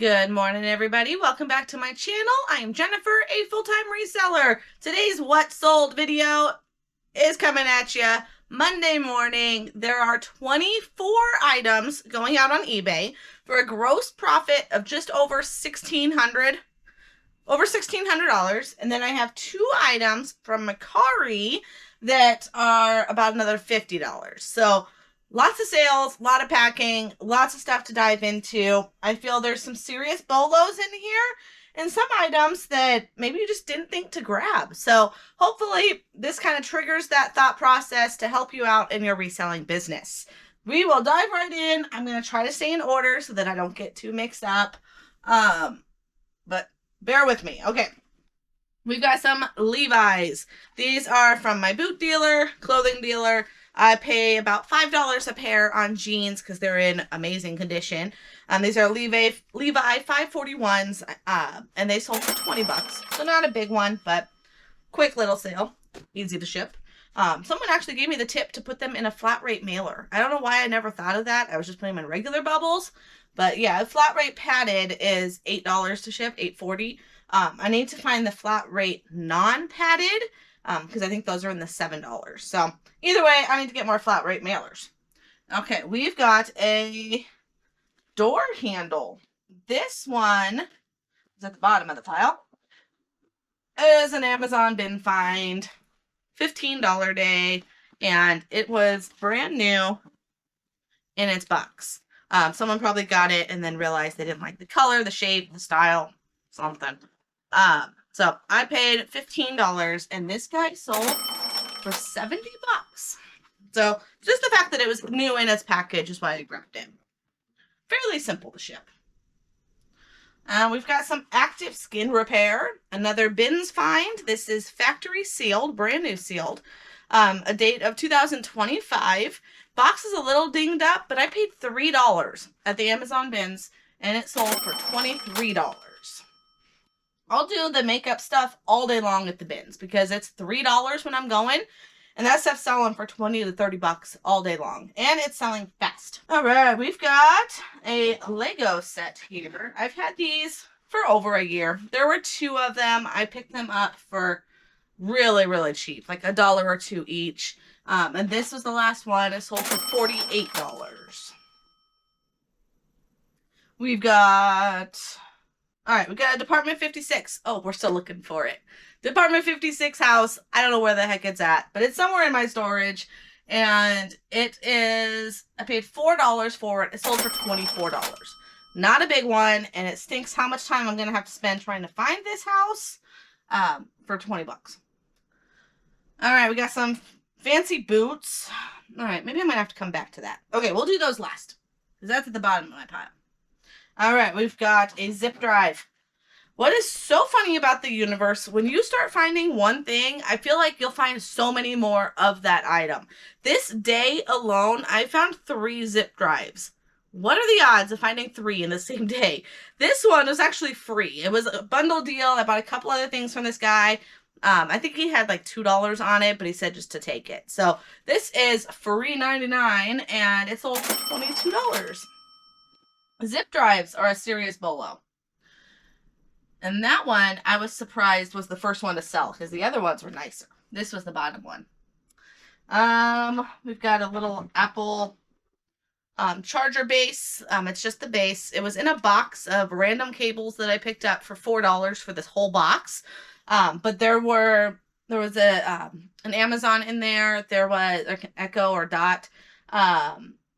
Good morning, everybody. Welcome back to my channel. I am Jennifer, a full-time reseller. Today's What Sold video is coming at you Monday morning. There are 24 items going out on eBay for a gross profit of just over $1,600. And then I have 2 items from Mercari that are about another $50. So lots of sales, a lot of packing, lots of stuff to dive into. I feel there's some serious BOLOs in here and some items that maybe you just didn't think to grab. So hopefully this kind of triggers that thought process to help you out in your reselling business. We will dive right in. I'm going to try to stay in order so that I don't get too mixed up. But bear with me. Okay. We've got some Levi's. These are from my boot dealer, clothing dealer. I pay about $5 a pair on jeans because they're in amazing condition. These are Levi 541s, and they sold for $20. So not a big one, but quick little sale, easy to ship. Someone actually gave me the tip to put them in a flat rate mailer. I don't know why I never thought of that. I was just putting them in regular bubbles, but yeah, flat rate padded is $8 to ship, $8.40. I need to find the flat rate non-padded, because I think those are in the $7. So either way, I need to get more flat rate mailers. Okay, we've got a door handle. This one is at the bottom of the pile. It is an Amazon bin find, $15 day, and it was brand new in its box. Someone probably got it and then realized they didn't like the color, the shape, the style, something. So I paid $15 and this guy sold for $70. So just the fact that it was new in its package is why I grabbed it. Fairly simple to ship. We've got some active skin repair, another bins find. This is factory sealed, brand new sealed. A date of 2025. Box is a little dinged up, but I paid $3 at the Amazon bins and it sold for $23. I'll do the makeup stuff all day long at the bins because it's $3 when I'm going, and that stuff's selling for 20 to 30 bucks all day long, and it's selling fast. All right, we've got a Lego set here. I've had these for over a year. There were 2 of them. I picked them up for really, really cheap, like $1 or $2 each. And this was the last one. It sold for $48. We've got... All right, we got a Department 56. Oh, we're still looking for it. Department 56 house. I don't know where the heck it's at, but it's somewhere in my storage. And it is, I paid $4 for it. It sold for $24. Not a big one, and it stinks how much time I'm going to have to spend trying to find this house for 20 bucks. All right, we got some fancy boots. All right, maybe I might have to come back to that. Okay, we'll do those last because that's at the bottom of my pile. All right, we've got a zip drive. What is so funny about the universe, when you start finding one thing, I feel like you'll find so many more of that item. This day alone, I found 3 zip drives. What are the odds of finding 3 in the same day? This one was actually free. It was a bundle deal. I bought a couple other things from this guy. I think he had like $2 on it, but he said just to take it. So this is free 99 and it sold for $22. Zip drives are a serious BOLO. And that one, I was surprised, was the first one to sell because the other ones were nicer. This was the bottom one. We've got a little Apple charger base. It's just the base. It was in a box of random cables that I picked up for $4 for this whole box. But there was an Amazon in there. There was an Echo or Dot.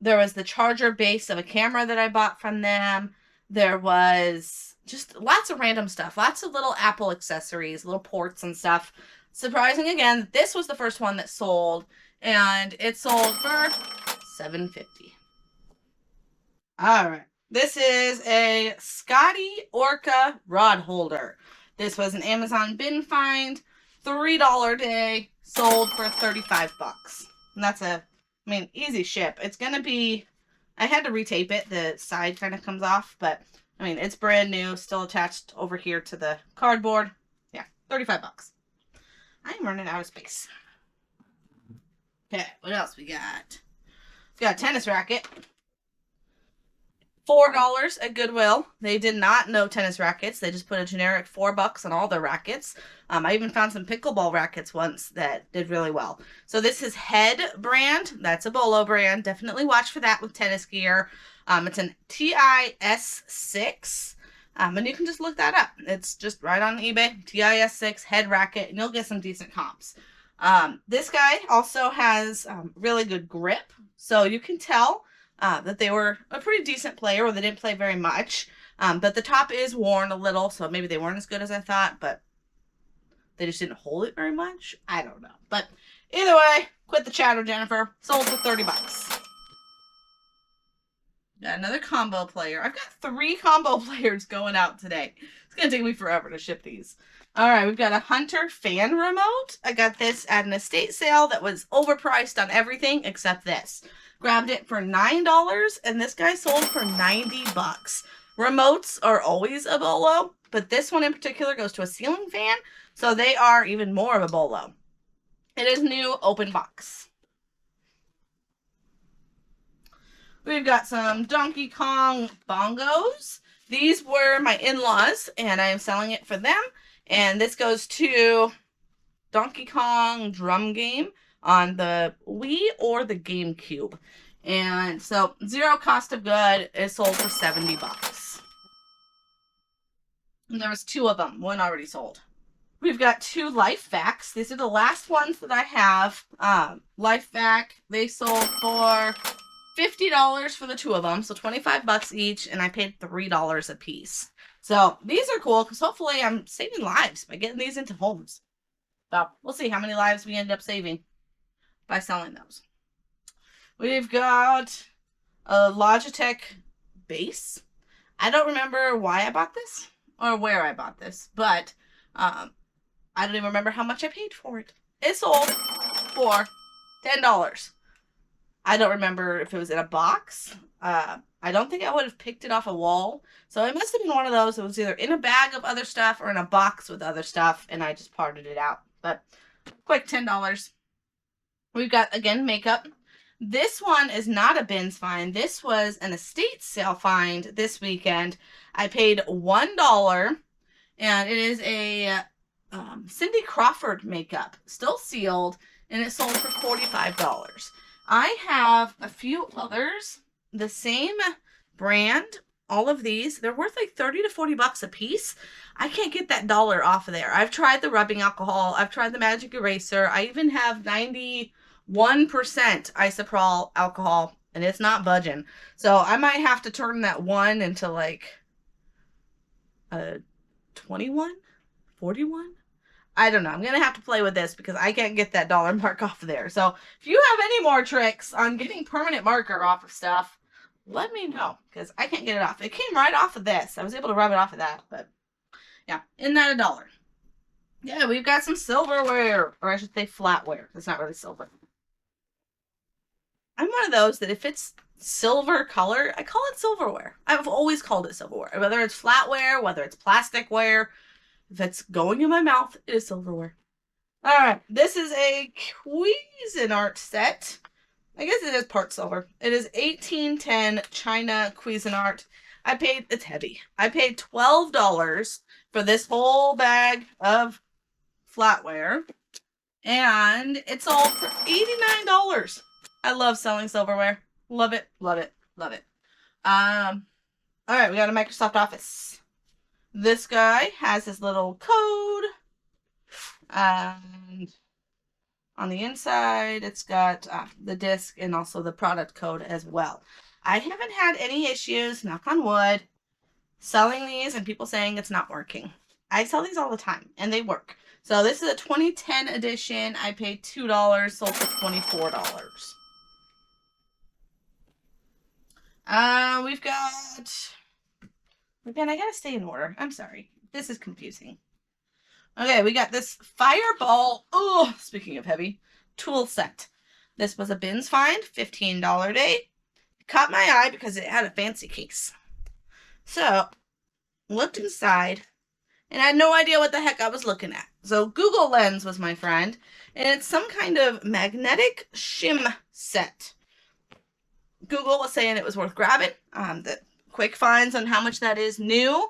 There was the charger base of a camera that I bought from them. There was just lots of random stuff. Lots of little Apple accessories, little ports and stuff. Surprising again, this was the first one that sold, and it sold for $7.50. All right. This is a Scotty Orca rod holder. This was an Amazon bin find, $3 day, sold for 35 bucks. And that's easy ship. It's going to be, I had to retape it. The side kind of comes off, but it's brand new, still attached over here to the cardboard. Yeah, 35 bucks. I'm running out of space. Okay, what else we got? We got a tennis racket. $4 at Goodwill. They did not know tennis rackets. They just put a generic $4 on all their rackets. I even found some pickleball rackets once that did really well. So this is Head brand. That's a BOLO brand. Definitely watch for that with tennis gear. It's an TIS6. And you can just look that up. It's just right on eBay, TIS6 Head racket, and you'll get some decent comps. This guy also has really good grip, so you can tell that they were a pretty decent player, or they didn't play very much. But the top is worn a little, so maybe they weren't as good as I thought, but they just didn't hold it very much. I don't know. But either way, quit the chatter, Jennifer. Sold for $30. Got another combo player. I've got 3 combo players going out today. It's going to take me forever to ship these. All right, we've got a Hunter fan remote. I got this at an estate sale that was overpriced on everything except this. Grabbed it for $9, and this guy sold for $90. Remotes are always a BOLO, but this one in particular goes to a ceiling fan, so they are even more of a BOLO. It is new, open box. We've got some Donkey Kong bongos. These were my in-laws, and I am selling it for them. And this goes to Donkey Kong drum game on the Wii or the GameCube. And so, zero cost of good is sold for $70. And there was 2 of them. One already sold. We've got 2 Life Vacs. These are the last ones that I have. Life Vac, they sold for $50 for the 2 of them, so $25 each, and I paid $3 a piece. So these are cool because hopefully I'm saving lives by getting these into homes. So we'll see how many lives we end up saving by selling those. We've got a Logitech base. I don't remember why I bought this or where I bought this, but I don't even remember how much I paid for it. It sold for $10. I don't remember if it was in a box. I don't think I would have picked it off a wall. So it must have been one of those that was either in a bag of other stuff or in a box with other stuff, and I just parted it out. But quick $10. We've got, again, makeup. This one is not a bins find. This was an estate sale find this weekend. I paid $1, and it is a Cindy Crawford makeup, still sealed, and it sold for $45. I have a few others, the same brand, all of these. They're worth like $30 to $40 a piece. I can't get that dollar off of there. I've tried the rubbing alcohol. I've tried the magic eraser. I even have 91% isopropyl alcohol, and it's not budging. So I might have to turn that 1 into like a 21, 41. I don't know. I'm going to have to play with this because I can't get that dollar mark off of there. So if you have any more tricks on getting permanent marker off of stuff, let me know because I can't get it off. It came right off of this. I was able to rub it off of that, but yeah, isn't that $1? Yeah, we've got some silverware, or I should say flatware. It's not really silver. I'm one of those that if it's silver color, I call it silverware. I've always called it silverware, whether it's flatware, whether it's plasticware. If it's going in my mouth, it is silverware. All right, this is a Cuisinart set. I guess it is part silver. It is 1810 China Cuisinart. It's heavy. I paid $12 for this whole bag of flatware, and it sold for $89. I love selling silverware. Love it, love it, love it. All right, we got a Microsoft Office. This guy has his little code, and on the inside, it's got the disc and also the product code as well. I haven't had any issues, knock on wood, selling these and people saying it's not working. I sell these all the time, and they work. So this is a 2010 edition. I paid $2, sold for $24. We've got... Again, I gotta stay in order. I'm sorry. This is confusing. Okay, we got this Fireball, speaking of heavy, tool set. This was a bins find, $15 day. It caught my eye because it had a fancy case. So, looked inside, and I had no idea what the heck I was looking at. So, Google Lens was my friend, and it's some kind of magnetic shim set. Google was saying it was worth grabbing. The quick finds on how much that is new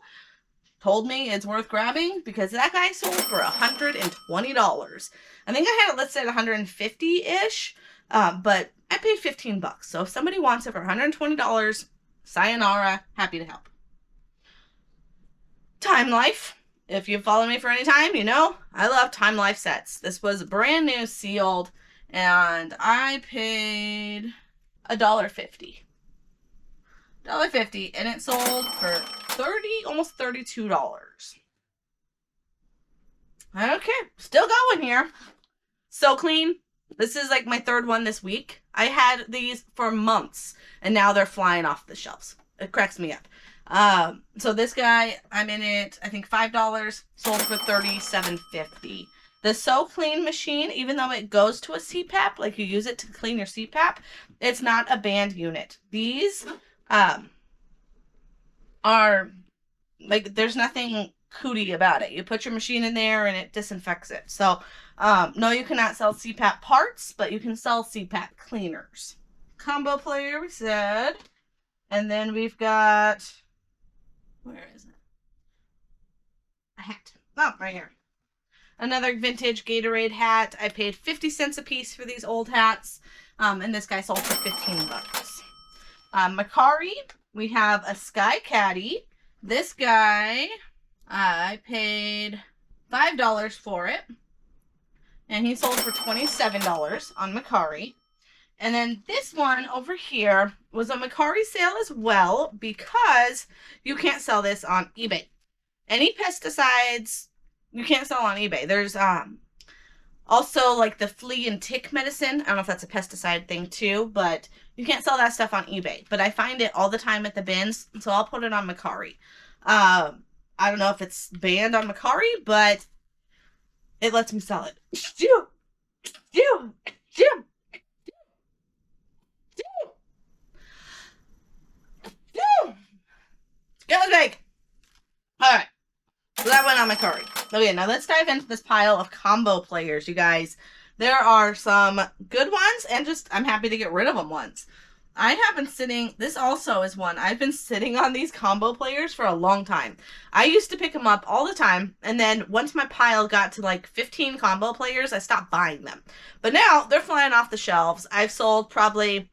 told me it's worth grabbing because that guy sold for $120. I think I had it listed at $150-ish, but I paid $15. So if somebody wants it for $120, sayonara, happy to help. Time Life. If you've followed me for any time, you know I love Time Life sets. This was brand new, sealed, and I paid $1.50. $1.50, and it sold for almost $32. Okay, still going here. So clean. This is like my third one this week. I had these for months, and now they're flying off the shelves. It cracks me up. So this guy, I'm in it, I think $5, sold for $37.50. The So Clean machine, even though it goes to a CPAP, like you use it to clean your CPAP, it's not a band unit. These are, like, there's nothing cootie about it. You put your machine in there and it disinfects it. So, no, you cannot sell CPAP parts, but you can sell CPAP cleaners. Combo player, we said. And then we've got, where is it? A hat. Oh, right here. Another vintage Gatorade hat. I paid 50 cents a piece for these old hats. And this guy sold for $15. Mercari, we have a Sky Caddy. This guy, I paid $5 for it. And he sold for $27 on Mercari. And then this one over here was a Mercari sale as well because you can't sell this on eBay. Any pesticides you can't sell on eBay. There's also like the flea and tick medicine. I don't know if that's a pesticide thing too, but you can't sell that stuff on eBay. But I find it all the time at the bins, so I'll put it on Mercari. I don't know if it's banned on Mercari, but it lets me sell it. Go big. All right. So that went on Mercari. Okay, now let's dive into this pile of combo players, you guys. There are some good ones, and just I'm happy to get rid of them ones. I have been sitting, this also is one, I've been sitting on these combo players for a long time. I used to pick them up all the time, and then once my pile got to like 15 combo players, I stopped buying them. But now, they're flying off the shelves. I've sold probably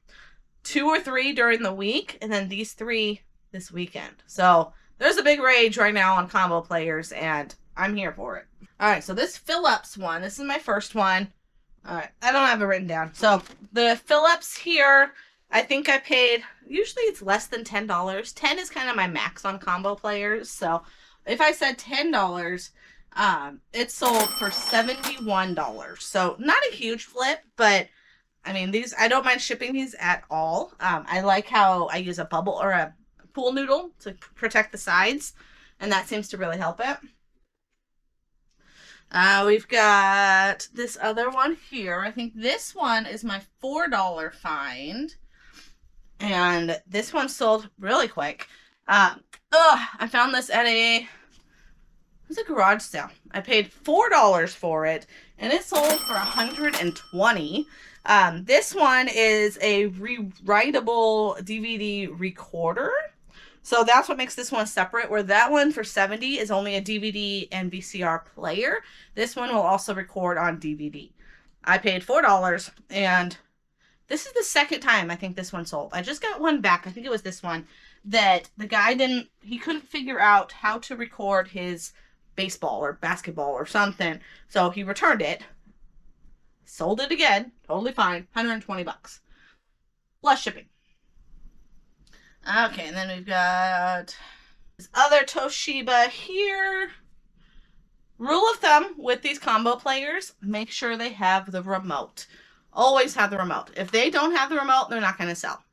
2 or 3 during the week, and then these 3 this weekend. So, there's a big rage right now on combo players, and I'm here for it. Alright, so this Phillips one, this is my first one. Alright, I don't have it written down. So, the Phillips here, I think I paid, usually it's less than $10. 10 is kind of my max on combo players. So, if I said $10, it sold for $71. So, not a huge flip, but I mean, these, I don't mind shipping these at all. I like how I use a bubble or a pool noodle to protect the sides, and that seems to really help it. We've got this other one here. I think this one is my $4 find, and this one sold really quick. I found this at it was a garage sale. I paid $4 for it, and it sold for $120. This one is a rewritable DVD recorder. So that's what makes this one separate, where that one for $70 is only a DVD and VCR player. This one will also record on DVD. I paid $4, and this is the second time I think this one sold. I just got one back, I think it was this one, that the guy he couldn't figure out how to record his baseball or basketball or something. So he returned it, sold it again, totally fine, $120. Plus shipping. Okay, and then we've got this other Toshiba here. Rule of thumb with these combo players, make sure they have the remote. Always have the remote. If they don't have the remote, they're not going to sell.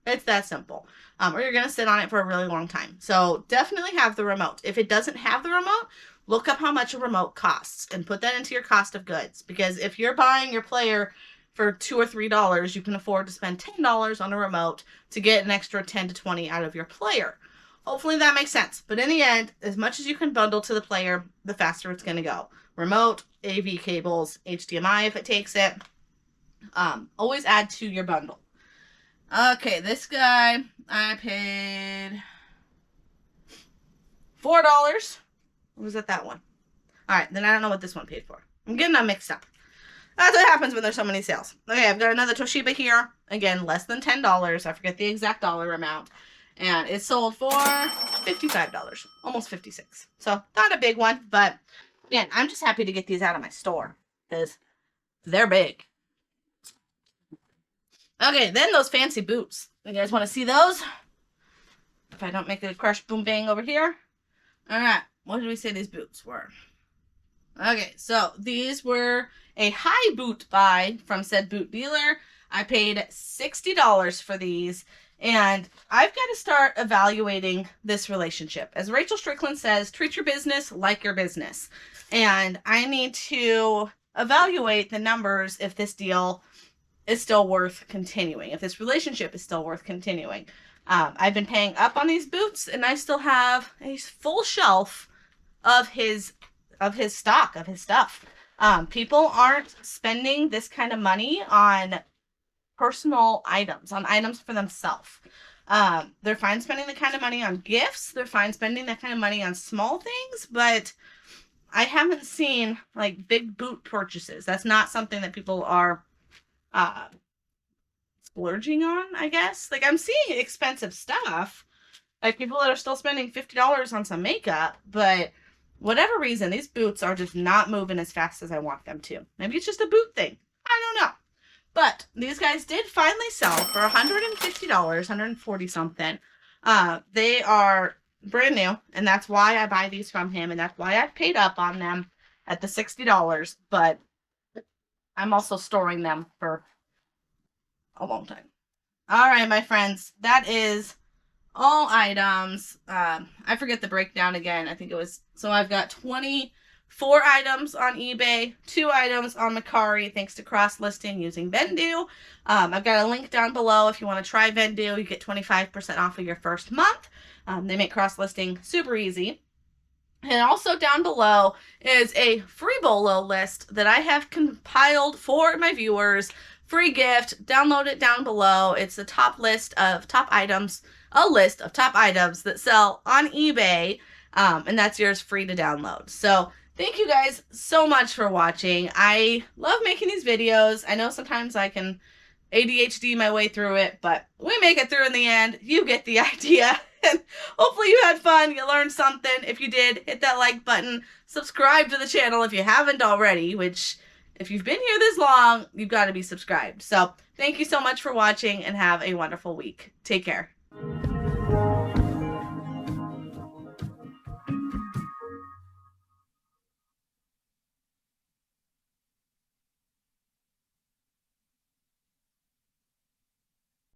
It's that simple. Or you're going to sit on it for a really long time. So definitely have the remote. If it doesn't have the remote, look up how much a remote costs and put that into your cost of goods. Because if you're buying your player for $2 or $3, you can afford to spend $10 on a remote to get an extra 10 to 20 out of your player. Hopefully that makes sense. But in the end, as much as you can bundle to the player, the faster it's going to go. Remote, AV cables, HDMI if it takes it. Always add to your bundle. Okay, this guy, I paid $4. Or was it that one? All right, then I don't know what this one paid for. I'm getting them mixed up. That's what happens when there's so many sales. Okay, I've got another Toshiba here. Again, less than $10. I forget the exact dollar amount. And it sold for $55. Almost $56. So, not a big one. But, man, I'm just happy to get these out of my store. Because they're big. Okay, then those fancy boots. You guys want to see those? If I don't make a crush boom bang over here. Alright, what did we say these boots were? Okay, so these were a high boot buy from said boot dealer. I paid $60 for these, and I've got to start evaluating this relationship. As Rachel Strickland says, treat your business like your business. And I need to evaluate the numbers if this deal is still worth continuing, if this relationship is still worth continuing. I've been paying up on these boots, and I still have a full shelf of his stock, of his stuff. People aren't spending this kind of money on personal items, on items for themselves. They're fine spending the kind of money on gifts. They're fine spending that kind of money on small things, but I haven't seen like big boot purchases. That's not something that people are splurging on, I guess. Like, I'm seeing expensive stuff, like people that are still spending $50 on some makeup, but whatever reason, these boots are just not moving as fast as I want them to. Maybe it's just a boot thing. I don't know. But these guys did finally sell for $150, $140 something. They are brand new, and that's why I buy these from him, and that's why I paid up on them at the $60, but I'm also storing them for a long time. All right, my friends, that is all items. I forget the breakdown again. I think it was, so I've got 24 items on eBay, 2 items on Mercari, thanks to cross-listing using Vendu. I've got a link down below if you want to try Vendu. You get 25% off of your first month. They make cross-listing super easy. And also down below is a free BOLO list that I have compiled for my viewers. Free gift. Download it down below. It's the top list of top items, a list of top items that sell on eBay, and that's yours free to download. So thank you guys so much for watching. I love making these videos. I know sometimes I can ADHD my way through it, but we make it through in the end. You get the idea. And hopefully you had fun. You learned something. If you did, hit that like button. Subscribe to the channel if you haven't already, which if you've been here this long, you've got to be subscribed. So thank you so much for watching and have a wonderful week. Take care.